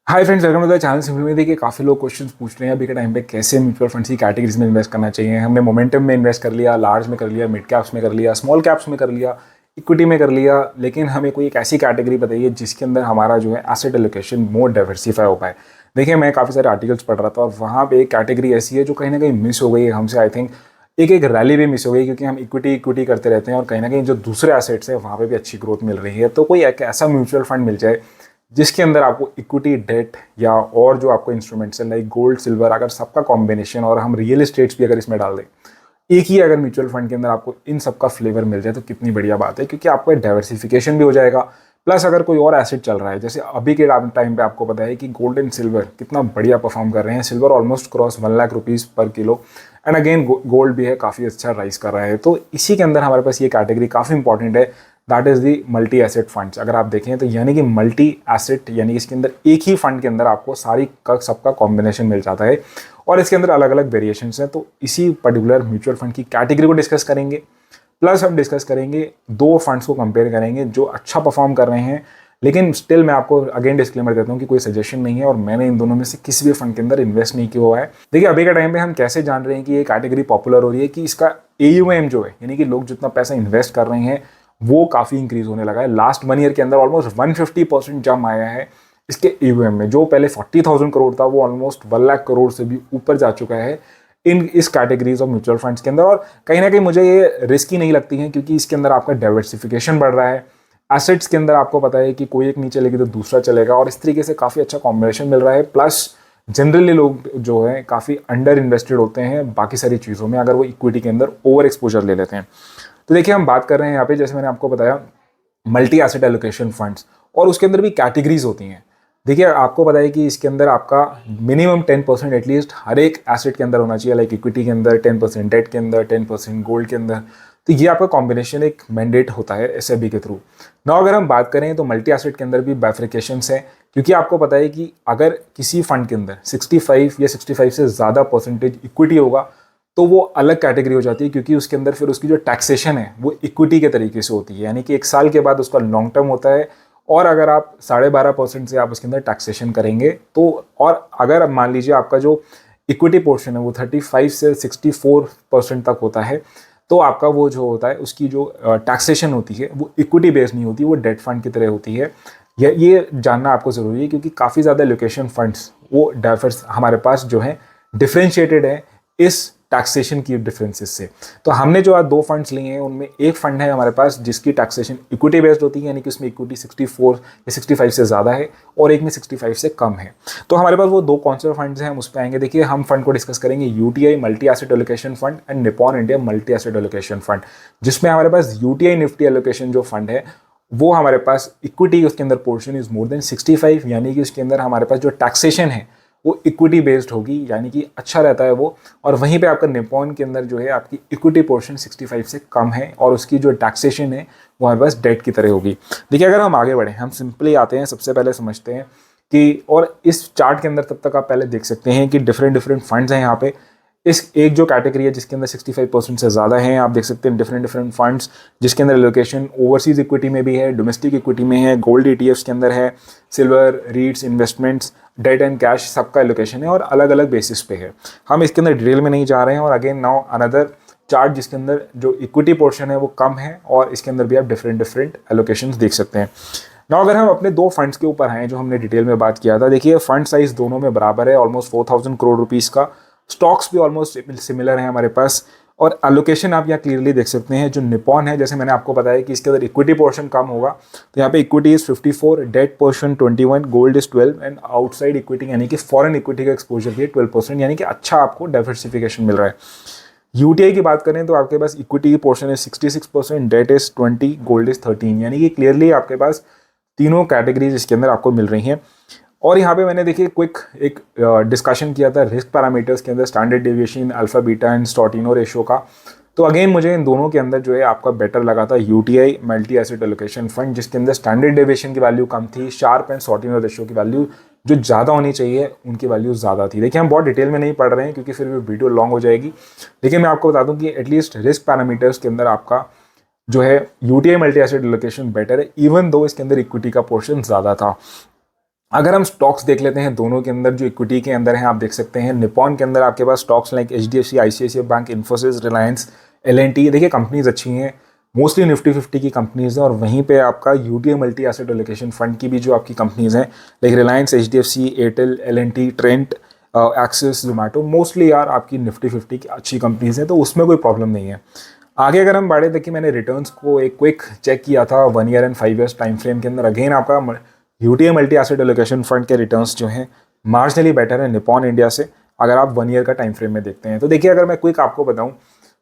Hi friends, welcome to the channel. Simply में देखिए काफ़ी लोग क्वेश्चंस पूछ रहे हैं अभी के टाइम पे कैसे म्यूचुअल फंड्स की कैटेगरीज में इन्वेस्ट करना चाहिए। हमने मोमेंटम में इन्वेस्ट कर लिया, लार्ज में कर लिया, मिड कैप्स में कर लिया, स्मॉल कैप्स में कर लिया, इक्विटी में कर लिया, लेकिन हमें कोई एक ऐसी कैटेगरी बताइए जिसके अंदर हमारा जो है एसेट एलोकेशन मोर डाइवर्सिफाई हो पाए। देखिए मैं काफ़ी सारे आर्टिकल्स पढ़ रहा था और वहाँ पे एक कैटेगरी ऐसी है जो कहीं ना कहीं मिस हो गई है हमसे। आई थिंक एक एक रैली भी मिस हो गई क्योंकि हम इक्विटी इक्विटी करते रहते हैं और कहीं ना कहीं जो दूसरे एसेट्स है वहाँ पे भी अच्छी ग्रोथ मिल रही है। तो कोई एक ऐसा म्यूचुअल फंड मिल जाए जिसके अंदर आपको इक्विटी, डेट या और जो आपको इंस्ट्रूमेंट्स है लाइक गोल्ड, सिल्वर, अगर सबका कॉम्बिनेशन और हम रियल एस्टेट्स भी अगर इसमें डाल दें, एक ही अगर म्यूचुअल फंड के अंदर आपको इन सबका फ्लेवर मिल जाए तो कितनी बढ़िया बात है, क्योंकि आपको डाइवर्सिफिकेशन भी हो जाएगा। प्लस अगर कोई और एसेट चल रहा है, जैसे अभी के टाइम पे आपको पता है कि गोल्ड एंड सिल्वर कितना बढ़िया परफॉर्म कर रहे हैं। Silver almost cross 1 lakh rupees पर किलो एंड अगेन गोल्ड भी है काफ़ी अच्छा राइज कर रहा है। तो इसी के अंदर हमारे पास ये कैटेगरी काफ़ी इंपॉर्टेंट है, that is the multi asset funds. अगर आप देखें तो यानी कि मल्टी एसेट यानी कि इसके अंदर एक ही फंड के अंदर आपको सारी का सबका कॉम्बिनेशन मिल जाता है और इसके अंदर अलग अलग वेरिएशंस हैं। तो इसी पर्टिकुलर म्यूचुअल फंड की कैटेगरी को डिस्कस करेंगे, प्लस हम डिस्कस करेंगे दो फंड्स को कंपेयर करेंगे जो अच्छा परफॉर्म कर रहे हैं। लेकिन स्टिल मैं आपको अगेन डिस्क्लेमर देता हूँ कि कोई सजेशन नहीं है और मैंने इन दोनों में से किसी भी फंड के अंदर इन्वेस्ट नहीं किया हुआ है। देखिए अभी के टाइम पे हम कैसे जान रहे हैं कि ये कैटेगरी पॉपुलर हो रही है कि इसका AUM जो है यानी कि लोग जितना पैसा इन्वेस्ट कर रहे हैं वो काफ़ी इंक्रीज होने लगा है। लास्ट 1 ईयर के अंदर ऑलमोस्ट 150% जम आया है इसके AUM में। जो पहले 40,000 करोड़ था वो ऑलमोस्ट 1 लाख करोड़ से भी ऊपर जा चुका है इस कैटेगरीज ऑफ म्यूचुअल फंड्स के अंदर। और कहीं ना कहीं मुझे ये रिस्की नहीं लगती है क्योंकि इसके अंदर आपका डाइवर्सिफिकेशन बढ़ रहा है। एसेट्स के अंदर आपको पता है कि कोई एक नहीं चलेगी तो दूसरा चलेगा और इस तरीके से काफ़ी अच्छा कॉम्बिनेशन मिल रहा है। प्लस जनरली लोग जो है काफ़ी अंडर इन्वेस्टेड होते हैं बाकी सारी चीज़ों में अगर वो इक्विटी के अंदर ओवर एक्सपोजर ले लेते हैं। तो देखिए हम बात कर रहे हैं यहाँ पे, जैसे मैंने आपको बताया, मल्टी एसेट एलोकेशन फंड्स और उसके अंदर भी कैटेगरीज होती हैं। देखिए आपको पता है कि इसके अंदर आपका मिनिमम 10% एटलीस्ट हर एक एसेट के अंदर होना चाहिए, लाइक इक्विटी के अंदर 10%, डेट के अंदर 10%, गोल्ड के अंदर। तो ये आपका कॉम्बिनेशन एक मैंडेट होता है SIB के थ्रू। ना अगर हम बात करें तो मल्टी एसेट के अंदर भी बाइफिकेशंस है, क्योंकि आपको पता है कि अगर किसी फंड के अंदर 65 या 65 से ज़्यादा परसेंटेज इक्विटी होगा तो वो अलग कैटेगरी हो जाती है, क्योंकि उसके अंदर फिर उसकी जो टैक्सेशन है वो इक्विटी के तरीके से होती है, यानी कि 1 साल के बाद उसका लॉन्ग टर्म होता है। और अगर आप 12.5% से आप उसके अंदर टैक्सेशन करेंगे तो, और अगर मान लीजिए आपका जो इक्विटी पोर्शन है वो 35 से 64% तक होता है तो आपका वो जो होता है उसकी जो टैक्सेशन होती है वो इक्विटी बेस्ड नहीं होती, वो डेट फंड की तरह होती है। ये जानना आपको ज़रूरी है क्योंकि काफ़ी ज़्यादा एलोकेशन फंड्स वो डाइवर्स हमारे पास जो है डिफ्रेंशिएटेड है इस टैक्सेशन की डिफरेंसेस से। तो हमने जो आज 2 फंड्स लिए हैं उनमें एक फंड है हमारे पास जिसकी टैक्सेशन इक्विटी बेस्ड होती है, यानी कि उसमें इक्विटी 64 या 65 से ज़्यादा है और एक में 65 से कम है। तो हमारे पास वो 2 कौन से फंड्स हैं हम उस पर आएंगे। देखिए हम फंड को डिस्कस करेंगे UTI multi asset allocation fund and Nippon India multi asset allocation fund, जिसमें हमारे पास UTI निफ्टी एलोकेशन जो फंड है वो हमारे पास इक्विटी उसके अंदर पोर्शन इज मोर देन 65, यानी कि उसके अंदर हमारे पास जो टैक्सेशन है वो इक्विटी बेस्ड होगी, यानी कि अच्छा रहता है वो। और वहीं पे आपका निपॉन के अंदर जो है आपकी इक्विटी पोर्शन 65 से कम है और उसकी जो टैक्सेशन है वो हमारे पास डेट की तरह होगी। देखिए अगर हम आगे बढ़ें, हम सिंपली आते हैं, सबसे पहले समझते हैं कि, और इस चार्ट के अंदर तब तक आप पहले देख सकते हैं कि डिफरेंट डिफरेंट फंड्स हैं यहाँ पे। इस एक जो कैटेगरी है जिसके अंदर 65% से ज़्यादा हैं, आप देख सकते हैं डिफरेंट डिफरेंट फंड्स जिसके अंदर एलोकेशन ओवरसीज इक्विटी में भी है, डोमेस्टिक इक्विटी में है, गोल्ड ETFs के अंदर है, silver, REITs, investments, debt and cash, सबका एलोकेशन है और अलग अलग बेसिस पे है। हम इसके अंदर डिटेल में नहीं जा रहे हैं। और अगेन नाउ अनदर चार्ट जिसके अंदर जो इक्विटी पोर्शन है वो कम है और इसके अंदर भी आप डिफरेंट डिफरेंट एलोकेशंस देख सकते हैं। नाउ अगर हम अपने 2 फंड्स के ऊपर आए जो हमने डिटेल में बात किया था, देखिए फंड साइज दोनों में बराबर है, ऑलमोस्ट 4,000 करोड़ रुपीज़ का। स्टॉक्स भी ऑलमोस्ट सिमिलर हैं हमारे पास और एलोकेशन आप यहाँ क्लियरली देख सकते हैं। जो निपॉन है, जैसे मैंने आपको बताया कि इसके अंदर इक्विटी पोर्शन कम होगा, तो यहाँ पे equity is 54, debt portion 21, gold is 12 and outside equity यानी कि फॉरेन इक्विटी का एक्सपोजर भी 12%, यानी कि अच्छा आपको डाइवर्सिफिकेशन मिल रहा है। UTI की बात करें तो आपके पास इक्विटी की पोर्शन है 66%, डेट इज 20, गोल्ड इज 13, यानी कि क्लियरली आपके पास तीनों कैटेगरीज इसके अंदर आपको मिल रही हैं। और यहाँ पे मैंने देखिए क्विक एक डिस्कशन किया था रिस्क पैरामीटर्स के अंदर, standard deviation, alpha beta and Sortino ratio का। तो अगेन मुझे इन दोनों के अंदर जो है आपका बेटर लगा था UTI multi asset allocation fund, जिसके अंदर स्टैंडर्ड डेविएशन की वैल्यू कम थी, शार्प एंड स्टॉटिनो रेशो की वैल्यू जो ज़्यादा होनी चाहिए उनकी वैल्यू ज़्यादा थी। देखिए हम बहुत डिटेल में नहीं पढ़ रहे हैं क्योंकि फिर भी वीडियो लॉन्ग हो जाएगी, लेकिन मैं आपको बता दूं कि एटलीस्ट रिस्क पैरामीटर्स के अंदर आपका जो है UTI multi asset allocation better है, इवन दो इसके अंदर इक्विटी का पोर्शन ज़्यादा था। अगर हम स्टॉक्स देख लेते हैं दोनों के अंदर, जो इक्विटी के अंदर हैं, आप देख सकते हैं निपॉन के अंदर आपके पास stocks like HDFC, ICICI bank, Infosys, Reliance, L&T, देखिए कंपनीज अच्छी हैं, मोस्टली निफ्टी 50 की कंपनीज हैं। और वहीं पे आपका UTI multi asset allocation fund की भी जो आपकी कंपनीज हैं like Reliance, HDFC, Airtel, L&T, Trent, axis, Zomato, mostly यार आपकी निफ्टी 50 की अच्छी कंपनीज हैं, तो उसमें कोई प्रॉब्लम नहीं है। आगे अगर हम बढ़े, देखिए मैंने रिटर्न्स को एक क्विक चेक किया था 1 year and 5 years time frame के अंदर। अगेन आपका UTI multi asset allocation fund के रिटर्न्स जो हैं मार्जिनली बेटर है निपॉन इंडिया से, अगर आप 1 ईयर का टाइम फ्रेम में देखते हैं। तो देखिए अगर मैं क्विक आपको बताऊं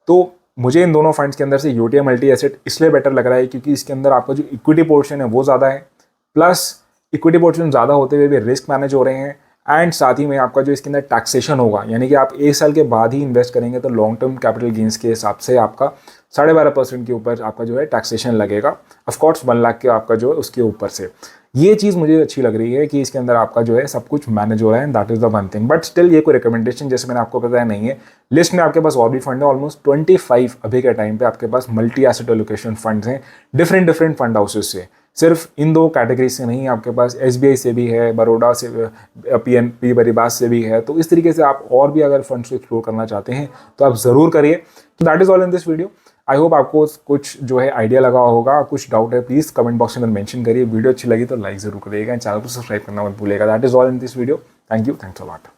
तो मुझे इन दोनों फंड्स के अंदर से UTI मल्टी एसेट इसलिए बेटर लग रहा है क्योंकि इसके अंदर आपका जो इक्विटी पोर्शन है वो ज़्यादा है, प्लस इक्विटी पोर्शन ज़्यादा होते हुए भी रिस्क मैनेज हो रहे हैं, एंड साथ ही में आपका जो इसके अंदर टैक्सेशन होगा, यानी कि आप 1 साल के बाद ही इन्वेस्ट करेंगे तो लॉन्ग टर्म कैपिटल गेंस के हिसाब से आपका 12.5% के ऊपर आपका जो है टैक्सेशन लगेगा। ऑफकोर्स 1 लाख के आपका जो है उसके ऊपर से, ये चीज़ मुझे अच्छी लग रही है कि इसके अंदर आपका जो है सब कुछ मैनेज हो रहा है, that is the one thing. But still ये कोई रिकमेंडेशन जैसे मैंने आपको बताया नहीं है। लिस्ट में आपके पास और भी फंड है, ऑलमोस्ट 25 अभी के टाइम पे आपके पास मल्टी एसेट एलोकेशन फंड्स हैं डिफरेंट फंड हाउसेज से। सिर्फ इन 2 कैटेगरी से नहीं, आपके पास SBI से भी है, बड़ौदा से, PNB परिबास से भी है। तो इस तरीके से आप और भी अगर फंड्स को एक्सप्लोर करना चाहते हैं तो आप ज़रूर करिए। तो that is all in this video. I hope आपको कुछ जो है आइडिया लगा होगा। कुछ डाउट है प्लीज़ कमेंट बॉक्स में मेंशन करिए। वीडियो अच्छी लगी तो लाइक ज़रूर करिएगा, चैनल को सब्सक्राइब करना मत भूलिएगा। That is all in this video. Thank you, thanks a lot.